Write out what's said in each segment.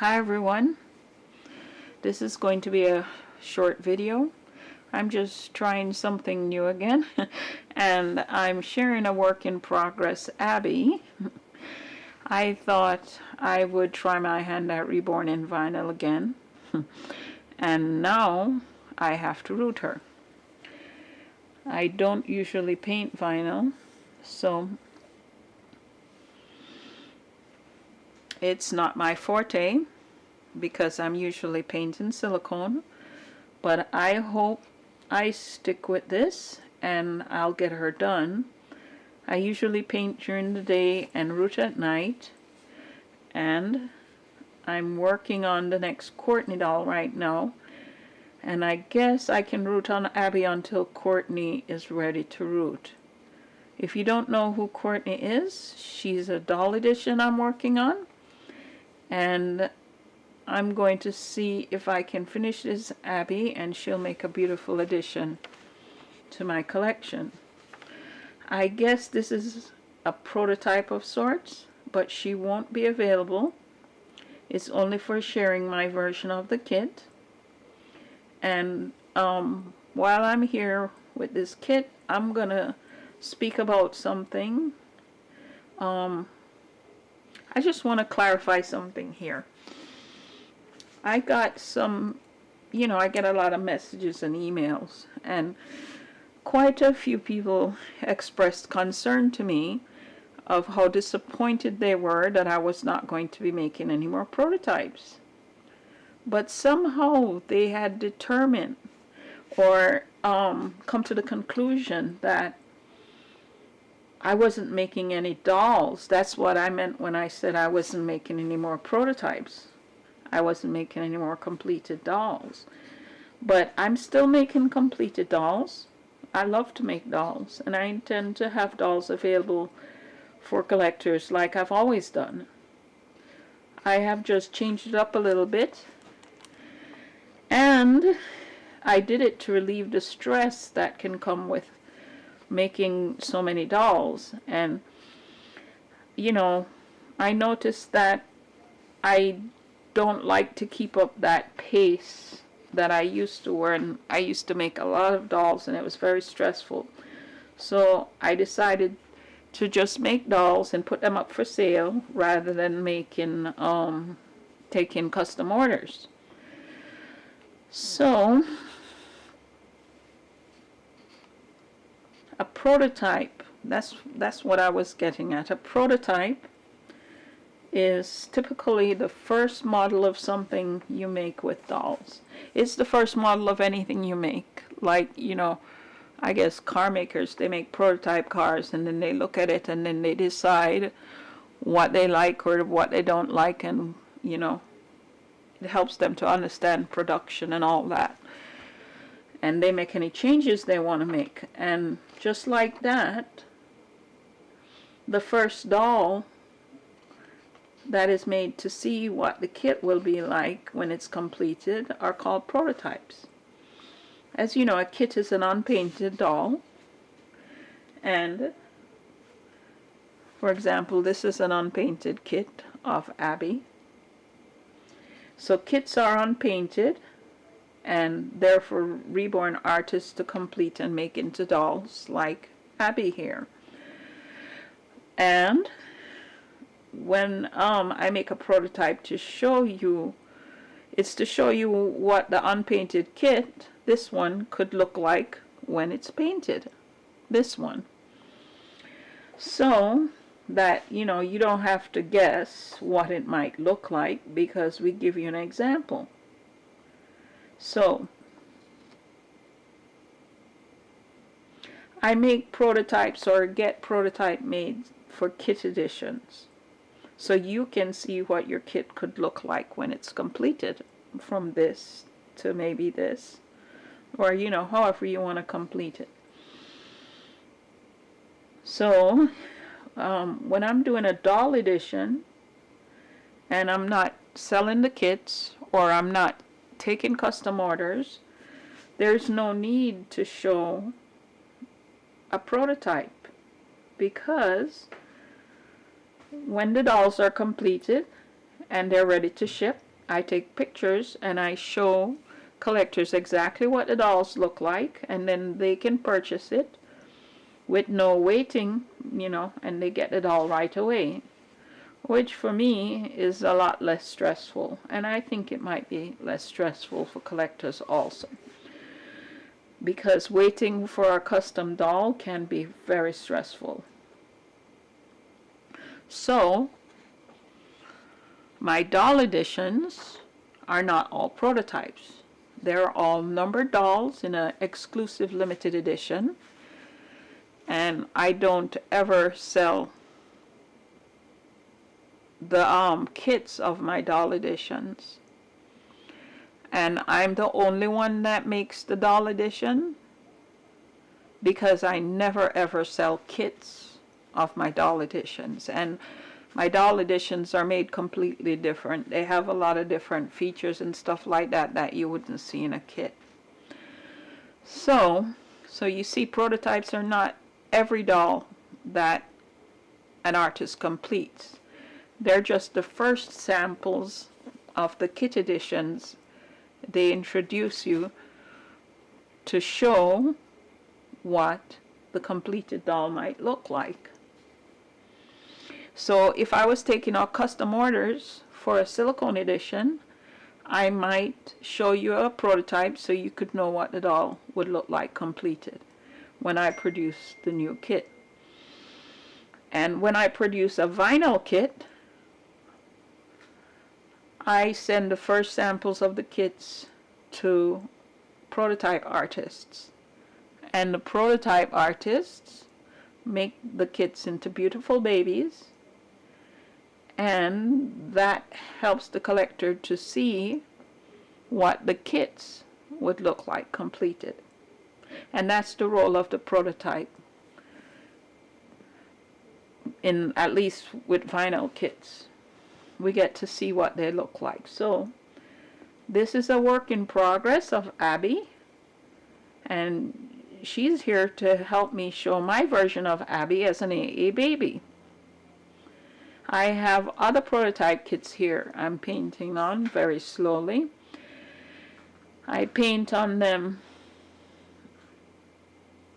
Hi everyone, this is going to be a short video. I'm just trying something new again and I'm sharing a work in progress Abbie. I thought I would try my hand at Reborn in vinyl again and now I have to root her. I don't usually paint vinyl, so it's not my forte because I'm usually painting silicone, but I hope I stick with this and I'll get her done. I usually paint during the day and root at night, and I'm working on the next Courtney doll right now, and I guess I can root on Abbie until Courtney is ready to root. If you don't know who Courtney is, she's a doll edition I'm working on, and I'm going to see if I can finish this Abbie and she'll make a beautiful addition to my collection. I guess this is a prototype of sorts, but she won't be available. It's only for sharing my version of the kit. And while I'm here with this kit, I'm gonna speak about something. I just want to clarify something here. I got some, I get a lot of messages and emails, and quite a few people expressed concern to me of how disappointed they were that I was not going to be making any more prototypes. But somehow they had determined or come to the conclusion that I wasn't making any dolls. That's what I meant when I said I wasn't making any more prototypes. I wasn't making any more completed dolls. But I'm still making completed dolls. I love to make dolls, and I intend to have dolls available for collectors like I've always done. I have just changed it up a little bit, and I did it to relieve the stress that can come with making so many dolls. And I noticed that I don't like to keep up that pace that I used to, when I used to make a lot of dolls and it was very stressful. So I decided to just make dolls and put them up for sale rather than making taking custom orders. So a prototype, that's what I was getting at. A prototype is typically the first model of something you make with dolls. It's the first model of anything you make. Like, I guess car makers, they make prototype cars and then they look at it and then they decide what they like or what they don't like, and it helps them to understand production and all that. And they make any changes they want to make. And just like that, the first doll that is made to see what the kit will be like when it's completed are called prototypes. As you know, a kit is an unpainted doll, and for example, this is an unpainted kit of Abbie. So kits are unpainted, and they're for reborn artists to complete and make into dolls like Abbie here. And when I make a prototype to show you, it's to show you what the unpainted kit, this one, could look like when it's painted. This one. So that, you don't have to guess what it might look like because we give you an example. So I make prototypes or get prototype made for kit editions, so you can see what your kit could look like when it's completed, from this to maybe this, or however you want to complete it. So when I'm doing a doll edition and I'm not selling the kits or I'm not taking custom orders, there's no need to show a prototype, because when the dolls are completed and they're ready to ship, I take pictures and I show collectors exactly what the dolls look like, and then they can purchase it with no waiting, you know, and they get the doll right away, which for me is a lot less stressful, and I think it might be less stressful for collectors also, because waiting for a custom doll can be very stressful. So my doll editions are not all prototypes. They're all numbered dolls in an exclusive limited edition, and I don't ever sell the kits of my doll editions. And I'm the only one that makes the doll edition, because I never ever sell kits of my doll editions. And my doll editions are made completely different. They have a lot of different features and stuff like that that you wouldn't see in a kit. So you see, prototypes are not every doll that an artist completes. They're just the first samples of the kit editions. They introduce you to show what the completed doll might look like. So if I was taking out custom orders for a silicone edition, I might show you a prototype so you could know what the doll would look like completed when I produce the new kit. And when I produce a vinyl kit, I send the first samples of the kits to prototype artists. And the prototype artists make the kits into beautiful babies, and that helps the collector to see what the kits would look like completed. And that's the role of the prototype, in at least with vinyl kits. We get to see what they look like. So this is a work in progress of Abbie, and she's here to help me show my version of Abbie as an AA baby. I have other prototype kits here I'm painting on very slowly. I paint on them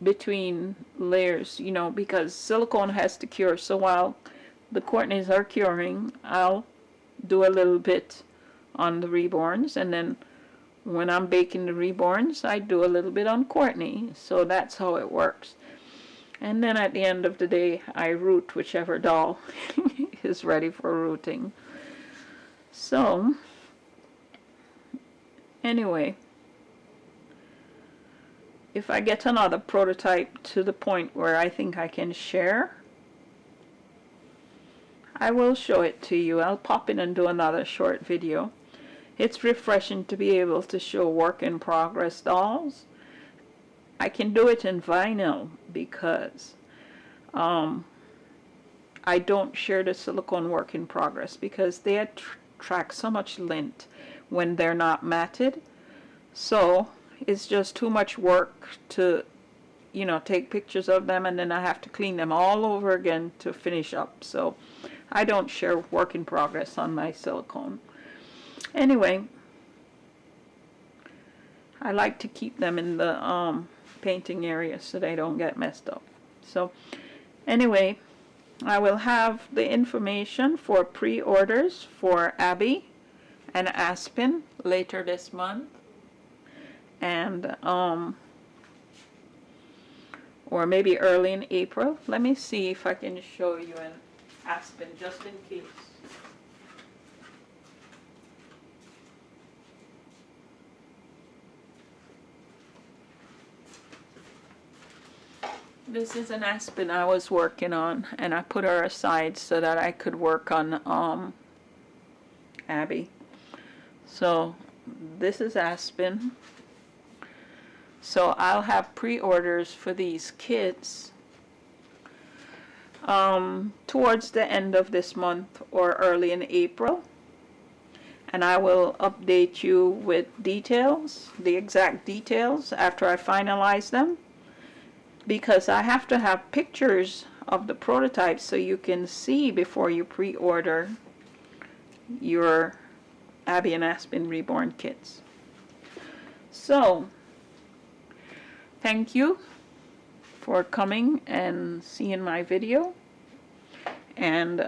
between layers, you know, because silicone has to cure. So while the Courtneys are curing, I'll do a little bit on the reborns, and then when I'm baking the reborns, I do a little bit on Courtney. So that's how it works. And then at the end of the day, I root whichever doll is ready for rooting. So anyway, if I get another prototype to the point where I think I can share, I will show it to you. I'll pop in and do another short video. It's refreshing to be able to show work in progress dolls. I can do it in vinyl because I don't share the silicone work in progress, because they attract so much lint when they're not matted. So it's just too much work to, you know, take pictures of them, and then I have to clean them all over again to finish up. So I don't share work in progress on my silicone. Anyway, I like to keep them in the painting area so they don't get messed up. So anyway, I will have the information for pre-orders for Abbie and Aspen later this month, and or maybe early in April. Let me see if I can show you an Aspen just in case. This is an Aspen I was working on, and I put her aside so that I could work on Abbie. So this is Aspen. So I'll have pre-orders for these kits towards the end of this month or early in April, and I will update you with details, the exact details, after I finalize them, because I have to have pictures of the prototypes so you can see before you pre-order your Abbie and Aspen Reborn kits. So, thank you for coming and seeing my video. And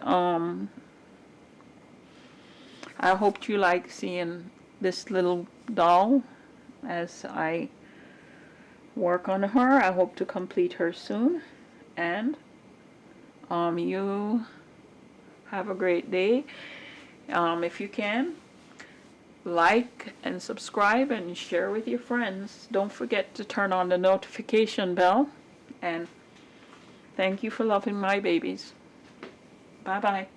I hope you like seeing this little doll as I work on her. I hope to complete her soon. And you have a great day. If you can, like and subscribe and share with your friends. Don't forget to turn on the notification bell. And thank you for loving my babies. Bye-bye.